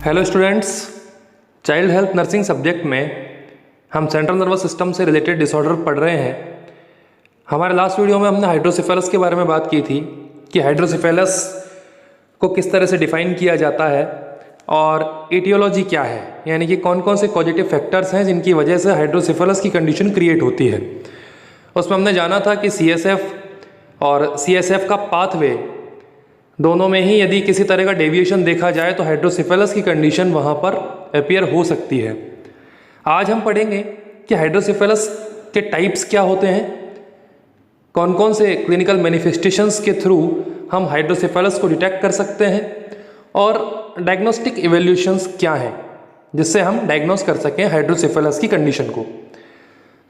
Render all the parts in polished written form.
Hello students, child health nursing subject में हम central nervous system से रिलेटेड डिसऑर्डर पढ़ रहे हैं। हमारे लास्ट वीडियो में हमने हाइड्रोसेफेलस के बारे में बात की थी कि हाइड्रोसेफेलस को किस तरह से डिफाइन किया जाता है और एटियोलॉजी क्या है, यानी कि कौन कौन से पॉजिटिव फैक्टर्स हैं जिनकी वजह से हाइड्रोसेफेलस की कंडीशन क्रिएट होती है। उसमें हमने जाना था कि CSF और CSF का पाथवे दोनों में ही यदि किसी तरह का डेविएशन देखा जाए तो हाइड्रोसेफेलस की कंडीशन वहाँ पर अपीयर हो सकती है। आज हम पढ़ेंगे कि हाइड्रोसेफेलस के टाइप्स क्या होते हैं, कौन कौन से क्लिनिकल मैनिफेस्टेशंस के थ्रू हम हाइड्रोसेफेलस को डिटेक्ट कर सकते हैं और डायग्नोस्टिक इवैल्यूएशंस क्या हैं जिससे हम डायग्नोस कर सकें हाइड्रोसेफेलस की कंडीशन को।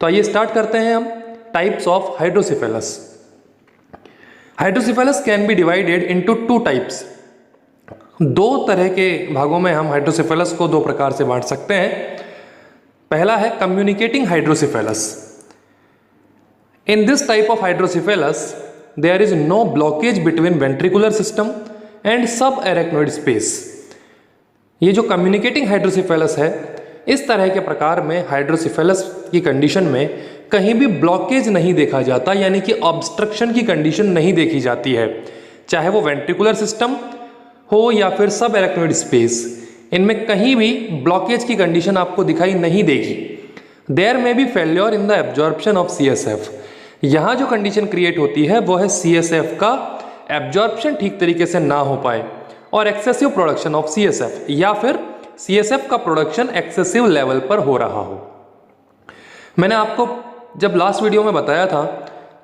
तो आइए स्टार्ट करते हैं हम types of hydrocephalus. Hydrocephalus can be divided into two types. दो तरह के भागों में हम हाइड्रोसेफेलस को दो प्रकार से बांट सकते हैं। पहला है communicating hydrocephalus. In this type of hydrocephalus there is no blockage between ventricular system and subarachnoid space. ये जो कम्युनिकेटिंग हाइड्रोसेफेलस है, इस तरह के प्रकार में हाइड्रोसेफेलस की कंडीशन में कहीं भी ब्लॉकेज नहीं देखा जाता, यानी कि ऑब्स्ट्रक्शन की कंडीशन नहीं देखी जाती है, चाहे वो वेंट्रिकुलर सिस्टम हो या फिर सब एरेक्नोइड स्पेस। इनमें कहीं भी ब्लॉकेज की कंडीशन आपको दिखाई नहीं देगी। There may be failure in the absorption of CSF। यहाँ जो कंडीशन क्रिएट होती है वो है CSF का एब्जॉर्प्शन ठीक तरीके से ना हो पाए और एक्सेसिव प्रोडक्शन ऑफ CSF, या फिर CSF का प्रोडक्शन एक्सेसिव लेवल पर हो रहा हो। मैंने आपको जब लास्ट वीडियो में बताया था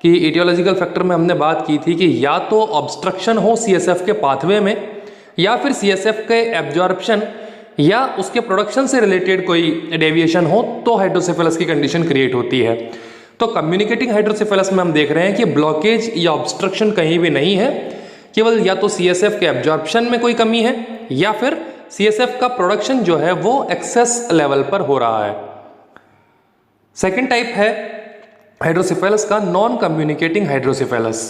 कि एटियोलॉजिकल फैक्टर में हमने बात की थी कि या तो ऑब्स्ट्रक्शन हो CSF के पाथवे में, या फिर CSF के एब्जॉर्प्शन या उसके प्रोडक्शन से रिलेटेड कोई डेविएशन हो तो हाइड्रोसेफेलस की कंडीशन क्रिएट होती है। तो कम्युनिकेटिंग हाइड्रोसेफेलस में हम देख रहे हैं कि ब्लॉकेज या ऑब्स्ट्रक्शन कहीं भी नहीं है, केवल या तो CSF के एब्जॉर्प्शन में कोई कमी है या फिर CSF का प्रोडक्शन जो है वो एक्सेस लेवल पर हो रहा है। सेकेंड टाइप है हाइड्रोसेफेलस का non communicating hydrocephalus.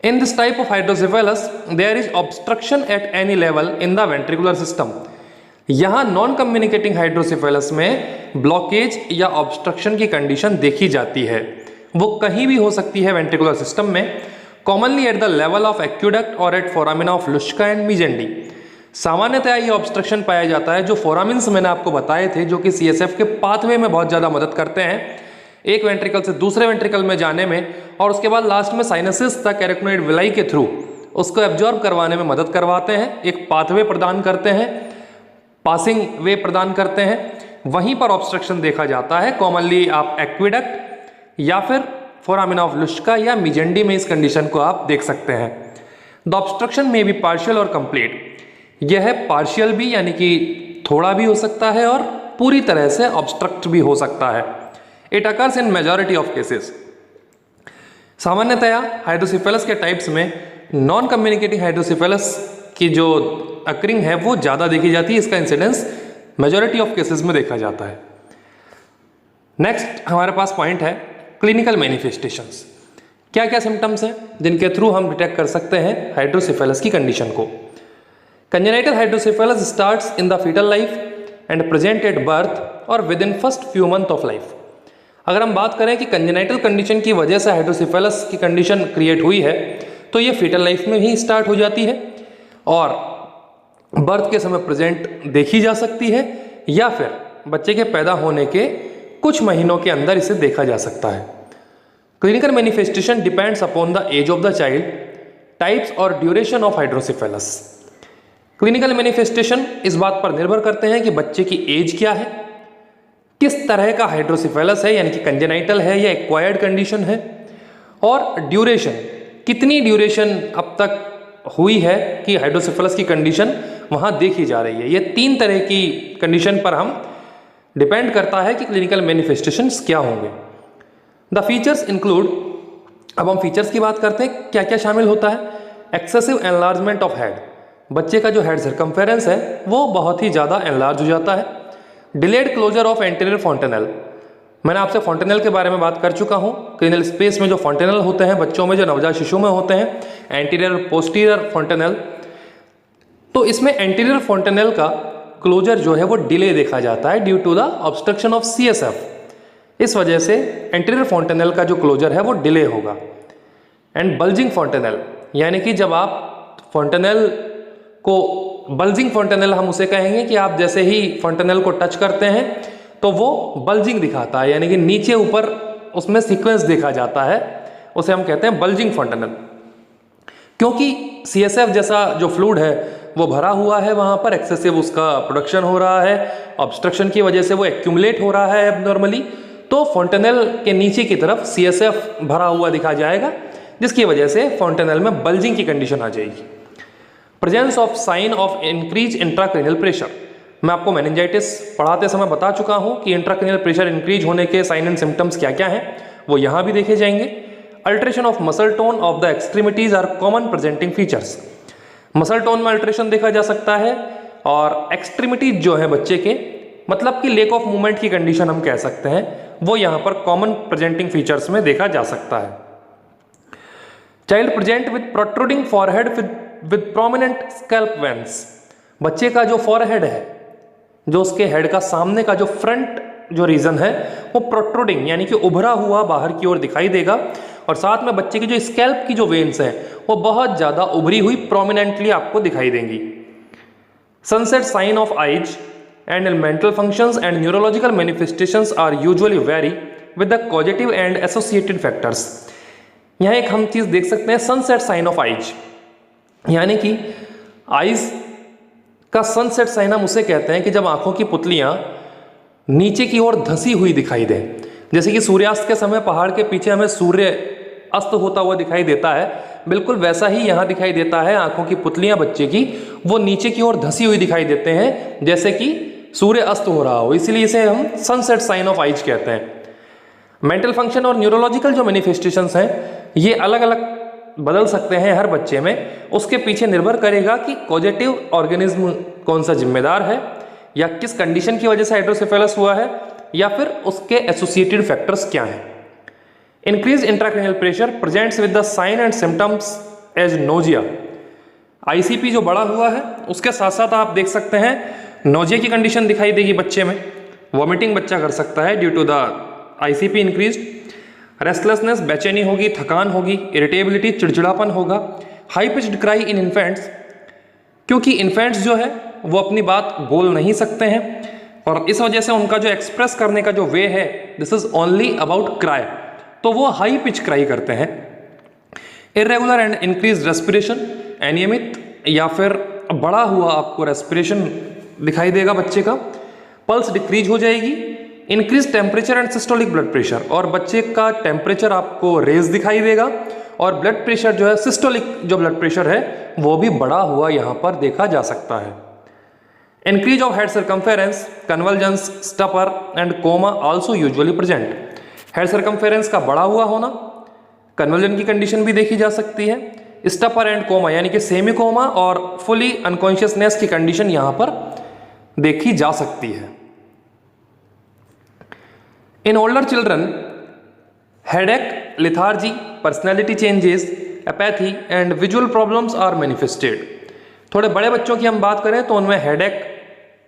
In this type of hydrocephalus there is obstruction at any level in the ventricular system. यहां नॉन कम्युनिकेटिंग हाइड्रोसेफेलस में ब्लॉकेज या ऑब्स्ट्रक्शन की कंडीशन देखी जाती है। वो कहीं भी हो सकती है वेंट्रिकुलर सिस्टम में, commonly at the level of aqueduct और at foramina of Luschka and Magendie. सामान्यतः ये ऑब्स्ट्रक्शन पाया जाता है जो फोरामिन्स मैंने आपको बताए थे, जो कि CSF के पाथवे में बहुत ज़्यादा मदद करते हैं, एक वेंट्रिकल से दूसरे वेंट्रिकल में जाने में, और उसके बाद लास्ट में साइनसिस तक एरेक्नोइड विलाई के थ्रू उसको एब्जॉर्ब करवाने में मदद करवाते हैं, एक पाथवे प्रदान करते हैं, पासिंग वे प्रदान करते हैं। वहीं पर ऑब्स्ट्रक्शन देखा जाता है, कॉमनली आप एक्वेडक्ट या फिर फोरामिना ऑफ लुश्का या मिजेंडी में इस कंडीशन को आप देख सकते हैं। द ऑब्स्ट्रक्शन में बी पार्शियल और कंप्लीट। यह है पार्शियल भी, यानी कि थोड़ा भी हो सकता है, और पूरी तरह से ऑब्स्ट्रक्ट भी हो सकता है। It occurs in majority of cases. सामान्यतया हाइड्रोसेफेलस के टाइप्स में नॉन कम्युनिकेटिंग हाइड्रोसेफेलस की जो अकरिंग है वो ज़्यादा देखी जाती है, इसका इंसिडेंस मेजॉरिटी ऑफ केसेस में देखा जाता है। नेक्स्ट हमारे पास पॉइंट है क्लिनिकल मैनिफेस्टेशंस। क्या क्या सिम्टम्स हैं जिनके थ्रू हम डिटेक्ट कर सकते हैं हाइड्रोसेफेलस की कंडीशन को। Congenital hydrocephalus starts in the fetal life and present at birth और within first few month of life. अगर हम बात करें कि कंजेनाइटल कंडीशन की वजह से हाइड्रोसेफेलस की कंडीशन क्रिएट हुई है तो ये फीटल लाइफ में ही स्टार्ट हो जाती है और बर्थ के समय प्रेजेंट देखी जा सकती है, या फिर बच्चे के पैदा होने के कुछ महीनों के अंदर इसे देखा जा सकता है। Clinical manifestation depends upon the age of the child, types और duration of hydrocephalus. Clinical manifestation इस बात पर निर्भर करते हैं कि बच्चे की एज क्या है, किस तरह का हाइड्रोसेफेलस है, यानी कि कंजेनाइटल है या एक्वायर्ड कंडीशन है, और ड्यूरेशन, कितनी ड्यूरेशन अब तक हुई है कि हाइड्रोसेफेलस की कंडीशन वहां देखी जा रही है। ये तीन तरह की कंडीशन पर हम डिपेंड करता है कि क्लिनिकल मैनिफेस्टेशंस क्या होंगे। द फीचर्स इंक्लूड, अब हम फीचर्स की बात करते हैं, क्या क्या शामिल होता है। एक्सेसिव एनलार्जमेंट ऑफ हेड, बच्चे का जो हेड सर्कम्फेरेंस है वो बहुत ही ज़्यादा एनलार्ज हो जाता है। Delayed closure of anterior fontanelle, मैंने आपसे फॉन्टेनल के बारे में बात कर चुका हूँ। क्रीनल स्पेस में जो फॉन्टेनल होते हैं बच्चों में, जो नवजात शिशु में होते हैं, एंटीरियर पोस्टीरियर फॉन्टेनल, तो इसमें एंटीरियर फॉन्टेनल का क्लोजर जो है वो डिले देखा जाता है due to the obstruction of CSF। इस वजह से एंटीरियर फॉन्टेनेल का जो क्लोजर है वो डिले होगा। एंड बल्जिंग फॉन्टेनेल, यानी कि जब आप फॉन्टेनेल को, बल्जिंग फॉन्टेनेल हम उसे कहेंगे कि आप जैसे ही फॉन्टेनेल को टच करते हैं तो वो बल्जिंग दिखाता है, यानी कि नीचे ऊपर उसमें सीक्वेंस देखा जाता है, उसे हम कहते हैं बल्जिंग फॉन्टेनेल। क्योंकि CSF जैसा जो फ्लूइड है वो भरा हुआ है, वहाँ पर एक्सेसिव उसका प्रोडक्शन हो रहा है, ऑब्स्ट्रक्शन की वजह से वो एक्यूमुलेट हो रहा है एबनॉर्मली, तो फॉन्टेनेल के नीचे की तरफ CSF भरा हुआ दिखा जाएगा, जिसकी वजह से फॉन्टेनेल में बल्जिंग की कंडीशन आ जाएगी। Presence of sine of increase intracranial pressure, मैं आपको मेनिंजाइटिस पढ़ाते समय बता चुका हूँ कि इंट्राक्रेनियल प्रेशर इंक्रीज होने के साइन एंड सिम्टम्स क्या क्या हैं, वो यहाँ भी देखे जाएंगे। Alteration of muscle tone of the extremities are common presenting features, muscle tone में अल्ट्रेशन देखा जा सकता है, और एक्सट्रीमिटीज जो है बच्चे के, मतलब कि लेक ऑफ मूवमेंट की कंडीशन हम कह सकते हैं, वो यहाँ पर कॉमन प्रेजेंटिंग फीचर्स में देखा जा सकता है। Child present with protruding forehead with prominent scalp veins, बच्चे का जो फॉरहेड है, जो उसके हेड का सामने का जो फ्रंट जो रीजन है वो प्रोट्रूडिंग यानी कि उभरा हुआ बाहर की ओर दिखाई देगा, और साथ में बच्चे की जो स्कैल्प की जो वेन्स हैं वो बहुत ज़्यादा उभरी हुई प्रोमिनेंटली आपको दिखाई देंगी। Sunset sign of eyes and mental functions and neurological manifestations are usually vary with the causative and associated factors. यहाँ एक हम चीज़ देख सकते हैं, सनसेट साइन ऑफ आइज, यानी कि आइज का सनसेट साइन हम उसे कहते हैं कि जब आंखों की पुतलियां नीचे की ओर धंसी हुई दिखाई दें, जैसे कि सूर्यास्त के समय पहाड़ के पीछे हमें सूर्य अस्त होता हुआ दिखाई देता है, बिल्कुल वैसा ही यहाँ दिखाई देता है, आंखों की पुतलियां बच्चे की वो नीचे की ओर धंसी हुई दिखाई देते हैं जैसे कि सूर्य अस्त हो रहा हो, इसलिए इसे हम सनसेट साइन ऑफ आइज कहते हैं। मेंटल फंक्शन और न्यूरोलॉजिकल जो मैनिफेस्टेशंस हैं ये अलग अलग बदल सकते हैं हर बच्चे में, उसके पीछे निर्भर करेगा कि कॉजेटिव ऑर्गेनिज्म कौन सा जिम्मेदार है, या किस कंडीशन की वजह से हाइड्रोसेफेलस हुआ है, या फिर उसके एसोसिएटेड फैक्टर्स क्या हैं। Increase intracranial pressure presents with the sign and symptoms as nausea, ICP जो बड़ा हुआ है उसके साथ साथ आप देख सकते हैं नोजिया की कंडीशन दिखाई देगी बच्चे में, वॉमिटिंग बच्चा कर सकता है due to the ICP increase, restlessness बेचैनी होगी, थकान होगी, इरिटेबिलिटी चिड़चिड़ापन होगा, high pitched cry in infants, क्योंकि इन्फेंट्स जो है वो अपनी बात बोल नहीं सकते हैं और इस वजह से उनका जो एक्सप्रेस करने का जो वे है this is only about cry, तो वो हाई पिच क्राई करते हैं। इरेगुलर एंड इंक्रीज रेस्पिरेशन, अनियमित या फिर बड़ा हुआ आपको रेस्पिरेशन दिखाई देगा बच्चे का, पल्स डिक्रीज हो जाएगी, increase temperature and systolic blood pressure, और बच्चे का टेम्परेचर आपको रेज दिखाई देगा, और ब्लड प्रेशर जो है सिस्टोलिक जो ब्लड प्रेशर है वो भी बढ़ा हुआ यहाँ पर देखा जा सकता है। Increase of head circumference, convulsions, stupor and coma also usually present, head circumference का बड़ा हुआ होना, कन्वर्जन की कंडीशन भी देखी जा सकती है, स्टपर एंड कोमा यानी कि सेमी कोमा और फुली अनकॉन्शियसनेस की कंडीशन यहां पर देखी जा सकती है। In older children headache, lethargy, personality changes, apathy and visual problems are manifested. थोड़े बड़े बच्चों की हम बात करें तो उनमें हेडेक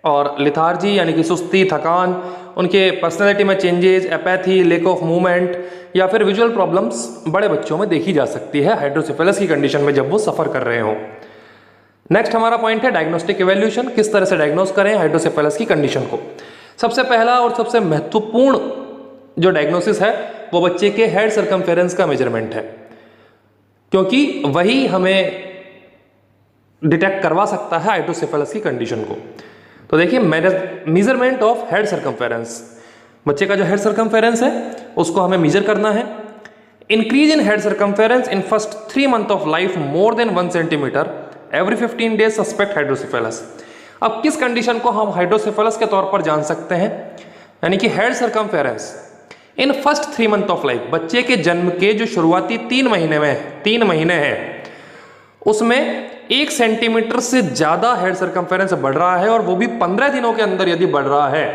और लिथार्जी यानी कि सुस्ती, थकान, उनके पर्सनैलिटी में changes, apathy, lake of movement या फिर विजुअल प्रॉब्लम्स बड़े बच्चों में देखी जा सकती है हाइड्रोसेफेलस की कंडीशन में जब वो सफ़र कर रहे हों। नेक्स्ट हमारा पॉइंट है डायग्नोस्टिक इवैल्यूएशन, किस तरह से डायग्नोस करें हाइड्रोसेफेलस की कंडीशन को। सबसे पहला और सबसे महत्वपूर्ण जो डायग्नोसिस है वो बच्चे के हेड सर्कमफेरेंस का मेजरमेंट है, क्योंकि वही हमें डिटेक्ट करवा सकता है हाइड्रोसेफेलस की कंडीशन को। तो देखिए मेजरमेंट ऑफ हेड सर्कमफेरेंस, बच्चे का जो हेड सर्कमफेरेंस है उसको हमें मेजर करना है। Increase in head circumference in first 3 months of life more than 1 centimeter every 15 days suspect hydrocephalus. अब किस कंडीशन को हम हाइड्रोसेफेलस के तौर पर जान सकते हैं, यानी कि head circumference in first 3 months of life, बच्चे के जन्म के जो शुरुआती 3 महीने हैं उसमें 1 सेंटीमीटर से ज्यादा हेड सर्कमफेरेंस बढ़ रहा है और वो भी 15 दिनों के अंदर यदि बढ़ रहा है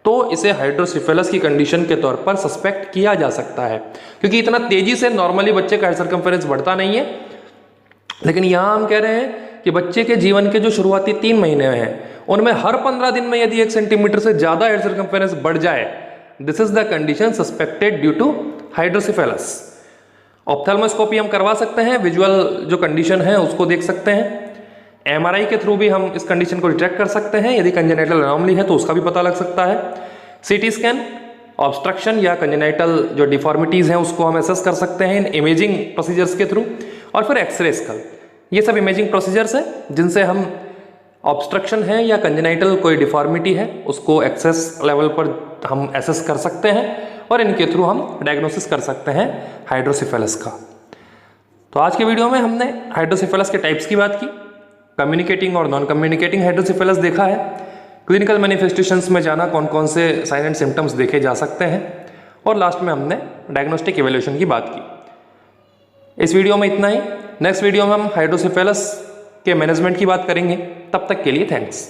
तो इसे हाइड्रोसेफेलस की कंडीशन के तौर पर सस्पेक्ट किया जा सकता है, क्योंकि इतना तेजी से नॉर्मली बच्चे का हेड सर्कमफेरेंस बढ़ता नहीं है। लेकिन यहां हम कह रहे हैं कि बच्चे के जीवन के जो शुरुआती 3 महीने हैं उनमें हर 15 दिन में यदि 1 सेंटीमीटर से ज़्यादा हेड सर्कम्फेरेंस बढ़ जाए, this is the condition suspected due to hydrocephalus. Ophthalmoscopy हम करवा सकते हैं, विजुअल जो कंडीशन है उसको देख सकते हैं। एमआरआई के थ्रू भी हम इस कंडीशन को डिटेक्ट कर सकते हैं, यदि कंजेनाइटल एनोमली है तो उसका भी पता लग सकता है। सीटी स्कैन ऑब्स्ट्रक्शन या कंजेनाइटल जो डिफॉर्मिटीज़ हैं उसको हम एसेस कर सकते हैं इन इमेजिंग प्रोसीजर्स के थ्रू। और फिर एक्सरे स्कल, ये सब इमेजिंग प्रोसीजर्स हैं जिनसे हम ऑब्स्ट्रक्शन है या कंजेनाइटल कोई डिफॉर्मिटी है उसको एक्सेस लेवल पर हम एसेस कर सकते हैं और इनके थ्रू हम डायग्नोसिस कर सकते हैं हाइड्रोसिफेलस का। तो आज के वीडियो में हमने हाइड्रोसिफेलस के टाइप्स की बात की, कम्युनिकेटिंग और नॉन कम्युनिकेटिंग हाइड्रोसिफेलस देखा है, क्लिनिकल मैनिफेस्टेशंस में जाना कौन कौन से साइन एंड सिम्टम्स देखे जा सकते हैं, और लास्ट में हमने डायग्नोस्टिक इवैल्यूएशन की बात की। इस वीडियो में इतना ही। नेक्स्ट वीडियो में हम हाइड्रोसिफेलस के मैनेजमेंट की बात करेंगे। तब तक के लिए थैंक्स।